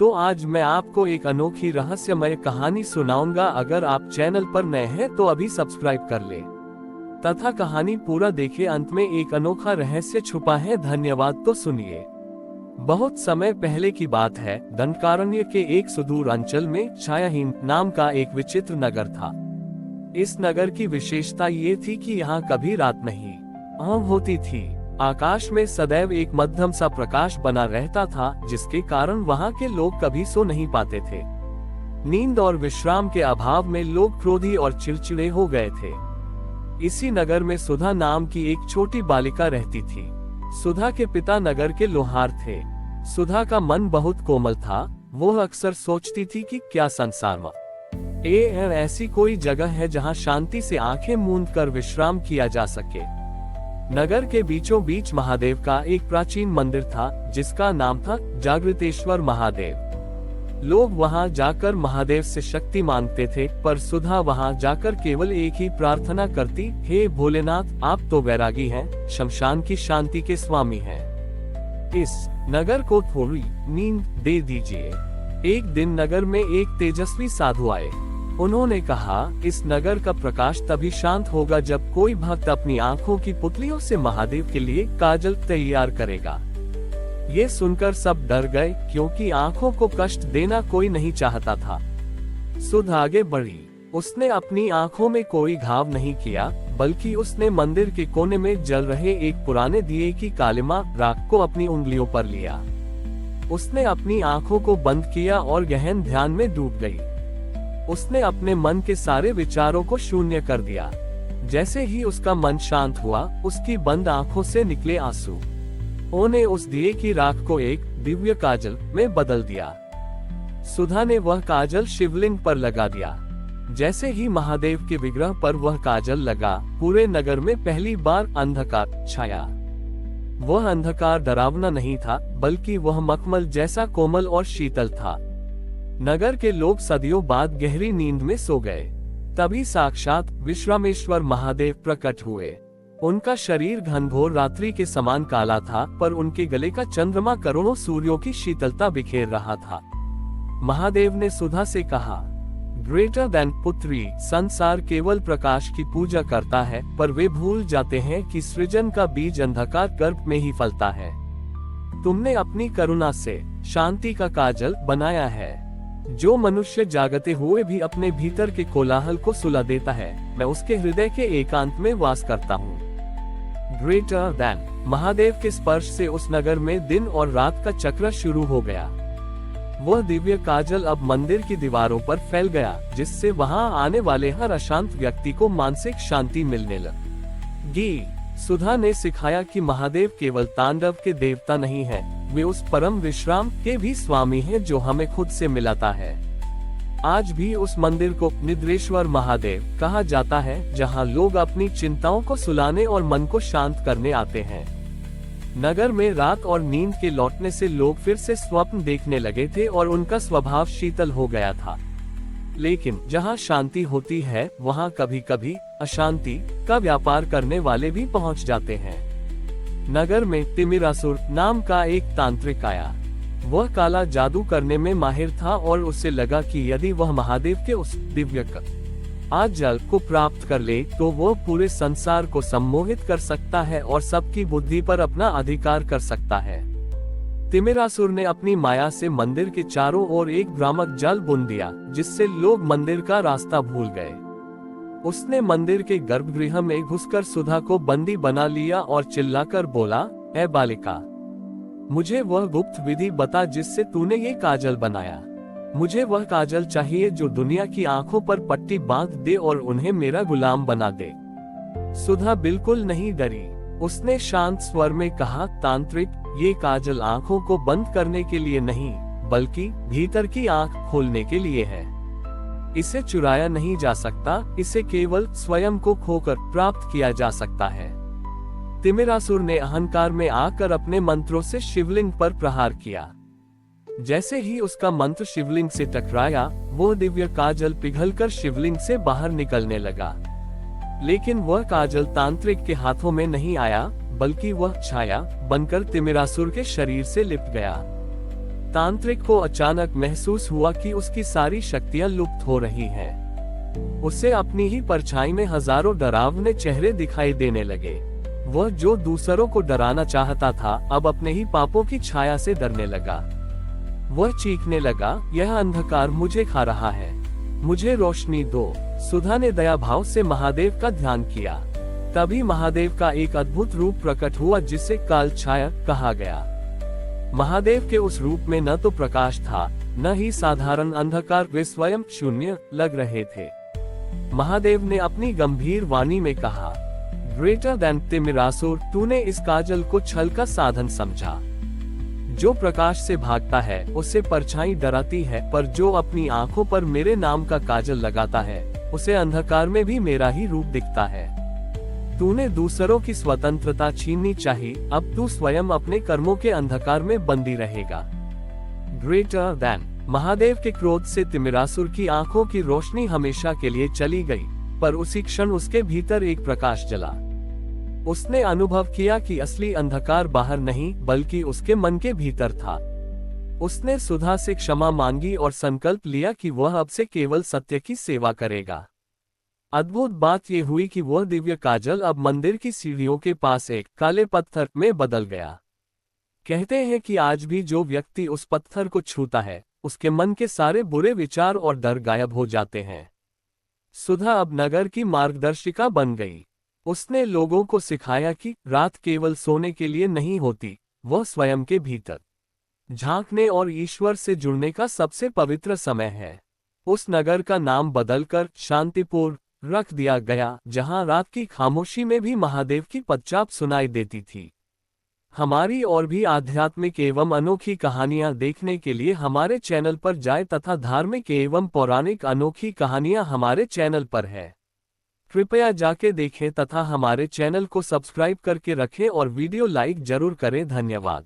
तो आज मैं आपको एक अनोखी रहस्यमय कहानी सुनाऊंगा। अगर आप चैनल पर नए हैं तो अभी सब्सक्राइब कर ले तथा कहानी पूरा देखें। अंत में एक अनोखा रहस्य छुपा है। धन्यवाद। तो सुनिए। बहुत समय पहले की बात है। दंडकारण्य के एक सुदूर अंचल में छायाहीन नाम का एक विचित्र नगर था। इस नगर की विशेषता ये थी कि यहाँ कभी रात नहीं होती थी। आकाश में सदैव एक मध्यम सा प्रकाश बना रहता था, जिसके कारण वहाँ के लोग कभी सो नहीं पाते थे। नींद और विश्राम के अभाव में लोग क्रोधी और चिड़चिड़े हो गए थे। इसी नगर में सुधा नाम की एक छोटी बालिका रहती थी। सुधा के पिता नगर के लोहार थे। सुधा का मन बहुत कोमल था। वो अक्सर सोचती थी कि क्या संसार में ऐसी कोई जगह है जहाँ शांति से आंखें मूंद कर विश्राम किया जा सके। नगर के बीचों बीच महादेव का एक प्राचीन मंदिर था, जिसका नाम था जागृतेश्वर महादेव। लोग वहां जाकर महादेव से शक्ति मांगते थे, पर सुधा वहां जाकर केवल एक ही प्रार्थना करती, हे भोलेनाथ, आप तो वैरागी हैं, शमशान की शांति के स्वामी हैं। इस नगर को थोड़ी नींद दे दीजिए। एक दिन नगर में एक तेजस्वी साधु आए। उन्होंने कहा, इस नगर का प्रकाश तभी शांत होगा जब कोई भक्त अपनी आंखों की पुतलियों से महादेव के लिए काजल तैयार करेगा। ये सुनकर सब डर गए, क्योंकि आंखों को कष्ट देना कोई नहीं चाहता था। सुधा आगे बढ़ी। उसने अपनी आंखों में कोई घाव नहीं किया, बल्कि उसने मंदिर के कोने में जल रहे एक पुराने दिए की कालिमा राख को अपनी उंगलियों पर लिया। उसने अपनी आंखों को बंद किया और गहन ध्यान में डूब गई। उसने अपने मन के सारे विचारों को शून्य कर दिया। जैसे ही उसका मन शांत हुआ, उसकी बंद आंखों से निकले आंसू उन्हें उस दिए की राख को एक दिव्य काजल में बदल दिया। सुधा ने वह काजल शिवलिंग पर लगा दिया। जैसे ही महादेव के विग्रह पर वह काजल लगा, पूरे नगर में पहली बार अंधकार छाया। वह अंधकार डरावना नहीं था, बल्कि वह मखमल जैसा कोमल और शीतल था। नगर के लोग सदियों बाद गहरी नींद में सो गए। तभी साक्षात विश्रामेश्वर महादेव प्रकट हुए। उनका शरीर घनघोर रात्रि के समान काला था, पर उनके गले का चंद्रमा करोड़ों सूर्यों की शीतलता बिखेर रहा था। महादेव ने सुधा से कहा, ग्रेटर देन पुत्री, संसार केवल प्रकाश की पूजा करता है, पर वे भूल जाते हैं कि सृजन का बीज अंधकार गर्भ में ही फलता है। तुमने अपनी करुणा से शांति का काजल बनाया है। जो मनुष्य जागते हुए भी अपने भीतर के कोलाहल को सुला देता है, मैं उसके हृदय के एकांत में वास करता हूँ। ग्रेटर देन महादेव के स्पर्श से उस नगर में दिन और रात का चक्र शुरू हो गया। वह दिव्य काजल अब मंदिर की दीवारों पर फैल गया, जिससे वहां आने वाले हर अशांत व्यक्ति को मानसिक शांति मिलने लगी। सुधा ने सिखाया कि महादेव केवल तांडव के देवता नहीं है, वे उस परम विश्राम के भी स्वामी हैं जो हमें खुद से मिलाता है। आज भी उस मंदिर को निद्रेश्वर महादेव कहा जाता है, जहां लोग अपनी चिंताओं को सुलाने और मन को शांत करने आते हैं। नगर में रात और नींद के लौटने से लोग फिर से स्वप्न देखने लगे थे और उनका स्वभाव शीतल हो गया था। लेकिन जहां शांति होती है, वहां कभी कभी अशांति का व्यापार करने वाले भी पहुंच जाते हैं। नगर में तिमिरासुर नाम का एक तांत्रिक आया। वह काला जादू करने में माहिर था और उसे लगा कि यदि वह महादेव के उस दिव्य जल को प्राप्त कर ले, तो वह पूरे संसार को सम्मोहित कर सकता है और सबकी बुद्धि पर अपना अधिकार कर सकता है। तिमिरासुर ने अपनी माया से मंदिर के चारों ओर एक भ्रामक जाल बुन दिया, जिससे लोग मंदिर का रास्ता भूल गए। उसने मंदिर के गर्भगृह में घुसकर सुधा को बंदी बना लिया और चिल्लाकर बोला, ऐ बालिका, मुझे वह गुप्त विधि बता जिससे तूने ये काजल बनाया। मुझे वह काजल चाहिए जो दुनिया की आंखों पर पट्टी बांध दे और उन्हें मेरा गुलाम बना दे। सुधा बिल्कुल नहीं डरी। उसने शांत स्वर में कहा, तांत्रिक, ये काजल आंखों को बंद करने के लिए नहीं, बल्कि भीतर की आंख खोलने के लिए है। इसे चुराया नहीं जा सकता, इसे केवल स्वयं को खोकर प्राप्त किया जा सकता है। तिमिरासुर ने अहंकार में आकर अपने मंत्रों से शिवलिंग पर प्रहार किया। जैसे ही उसका मंत्र शिवलिंग से टकराया, वो दिव्य काजल पिघलकर शिवलिंग से बाहर निकलने लगा। लेकिन वह काजल तांत्रिक के हाथों में नहीं आया, बल्कि वह छाया बनकर तिमिरासुर के शरीर से लिपट गया। तांत्रिक को अचानक महसूस हुआ कि उसकी सारी शक्तियां लुप्त हो रही हैं। उसे अपनी ही परछाई में हजारों डरावने चेहरे दिखाई देने लगे। वह जो दूसरों को डराना चाहता था, अब अपने ही पापों की छाया से डरने लगा। वह चीखने लगा, यह अंधकार मुझे खा रहा है, मुझे रोशनी दो। सुधा ने दया भाव से महादेव का ध्यान किया। तभी महादेव का एक अद्भुत रूप प्रकट हुआ जिसे कालछाया कहा गया। महादेव के उस रूप में न तो प्रकाश था, न ही साधारण अंधकार, वे स्वयं शून्य लग रहे थे। महादेव ने अपनी गंभीर वाणी में कहा, ग्रेटर देन तिमिरासुर, तूने इस काजल को छल का साधन समझा। जो प्रकाश से भागता है उसे परछाई डराती है, पर जो अपनी आंखों पर मेरे नाम का काजल लगाता है उसे अंधकार में भी मेरा ही रूप दिखता है। तूने दूसरों की स्वतंत्रता छीननी चाहिए, अब तू स्वयं अपने कर्मों के अंधकार में बंदी रहेगा। Greater than. महादेव के क्रोध से तिमिरासुर की आंखों की रोशनी हमेशा के लिए चली गई, पर उसी क्षण उसके भीतर एक प्रकाश जला। उसने अनुभव किया कि असली अंधकार बाहर नहीं बल्कि उसके मन के भीतर था। उसने सुधा से क्षमा मांगी और संकल्प लिया कि वह अब से केवल सत्य की सेवा करेगा। अद्भुत बात यह हुई कि वह दिव्य काजल अब मंदिर की सीढ़ियों के पास एक काले पत्थर में बदल गया। कहते हैं कि आज भी जो व्यक्ति उस पत्थर को छूता है उसके मन के सारे बुरे विचार और डर गायब हो जाते हैं। सुधा अब नगर की मार्गदर्शिका बन गई। उसने लोगों को सिखाया कि रात केवल सोने के लिए नहीं होती, वह स्वयं के भीतर झांकने और ईश्वर से जुड़ने का सबसे पवित्र समय है। उस नगर का नाम बदलकर शांतिपुर रख दिया गया, जहां रात की खामोशी में भी महादेव की पदचाप सुनाई देती थी। हमारी और भी आध्यात्मिक एवं अनोखी कहानियां देखने के लिए हमारे चैनल पर जाएं तथा धार्मिक एवं पौराणिक अनोखी कहानियां हमारे चैनल पर है। कृपया जाके देखें तथा हमारे चैनल को सब्सक्राइब करके रखें और वीडियो लाइक जरूर करें। धन्यवाद।